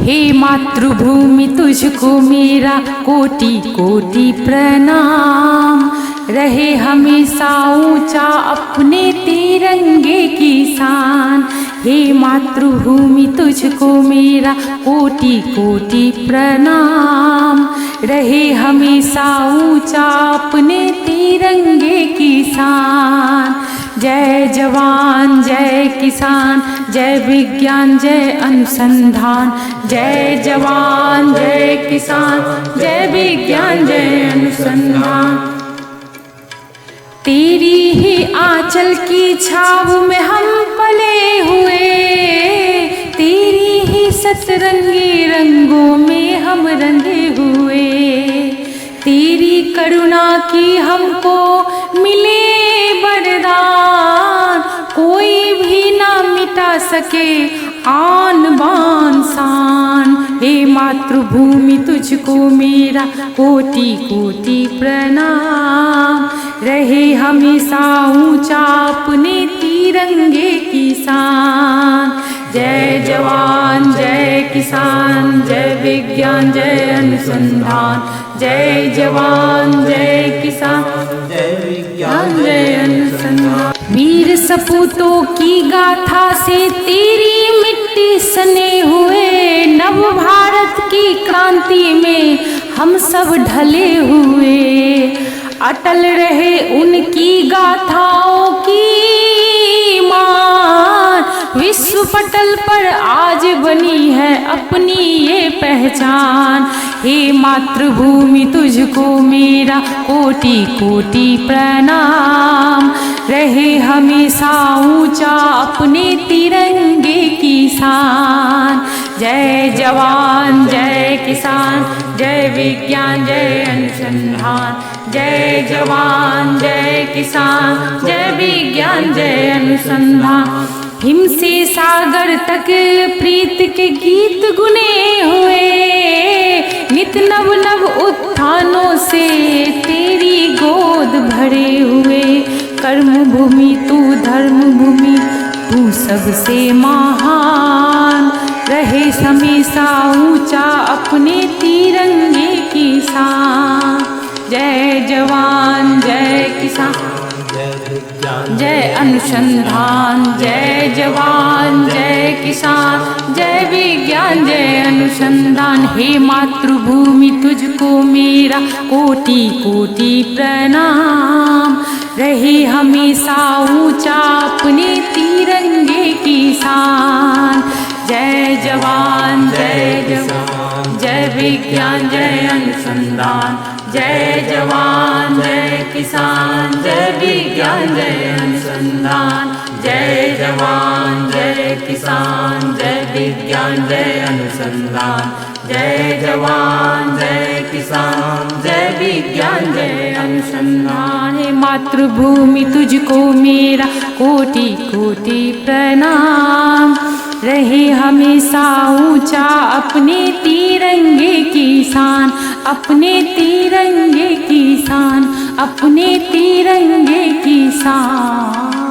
हे मातृभूमि तुझको मेरा कोटि कोटि प्रणाम। रहे हमेशा ऊंचा अपने तिरंगे की शान। हे मातृभूमि तुझको मेरा कोटि कोटि प्रणाम। रहे हमेशा ऊंचा अपने तिरंगे की शान। जय जवान जय किसान, जय विज्ञान जय अनुसंधान। जय जवान जय किसान, जय विज्ञान जय अनुसंधान। तेरी ही आंचल की छाव में हम पले हुए, तेरी ही सतरंगी रंगों में हम रंगे हुए। तेरी करुणा की हमको मिले वरदान, कोई भी ना मिटा सके आन बान शान। हे मातृभूमि तुझको मेरा कोटि कोटि प्रणाम। रहे हमेशा ऊंचा अपने तिरंगे की शान। जय जवान जय किसान, जय विज्ञान जय अनुसंधान। जय जवान जय किसान, जय विज्ञान जय अनुसंधान। वीर सपूतों की गाथा से तेरी मिट्टी सने हुए, नव भारत की क्रांति में हम सब ढले हुए। अटल रहे उनकी गाथाओं की मान, विश्व पटल पर आज बनी है अपनी ये पहचान। हे मातृभूमि तुझको मेरा कोटि कोटि प्रणाम। रहे हमेशा ऊंचा अपने तिरंगे की शान। जय जवान जय किसान, जय विज्ञान जय अनुसंधान। जय जवान जय किसान, जय विज्ञान जय अनुसंधान। हिम से सागर तक प्रीत के गीत गुने हुए, नित नव नव उत्थानों से तेरी गोद भरे हुए। कर्म भूमि तू धर्म भूमि तू सबसे महान। रहे हमेशा ऊंचा अपने तिरंगे की शान। जय जवान जय किसान, जय अनुसंधान। जय जवान जय किसान, जय विज्ञान जय अनुसंधान। हे मातृभूमि तुझको मेरा कोटि कोटि प्रणाम। रहे हमेशा ऊंचा अपने तिरंगे की शान। जय जवान जय जवान, जय विज्ञान जय अनुसंधान। जय जवान जय किसान, जय विज्ञान जय अनुसंधान। जय जवान जय किसान, जय विज्ञान जय अनुसंधान। जय जवान जय किसान, जय विज्ञान जय अनुसंधान। हे मातृभूमि तुझको मेरा कोटि कोटि प्रणाम। रहे हमेशा ऊंचा अपने तिरंगे की शान। अपने तिरंगे की शान, अपने तिरंगे की शान।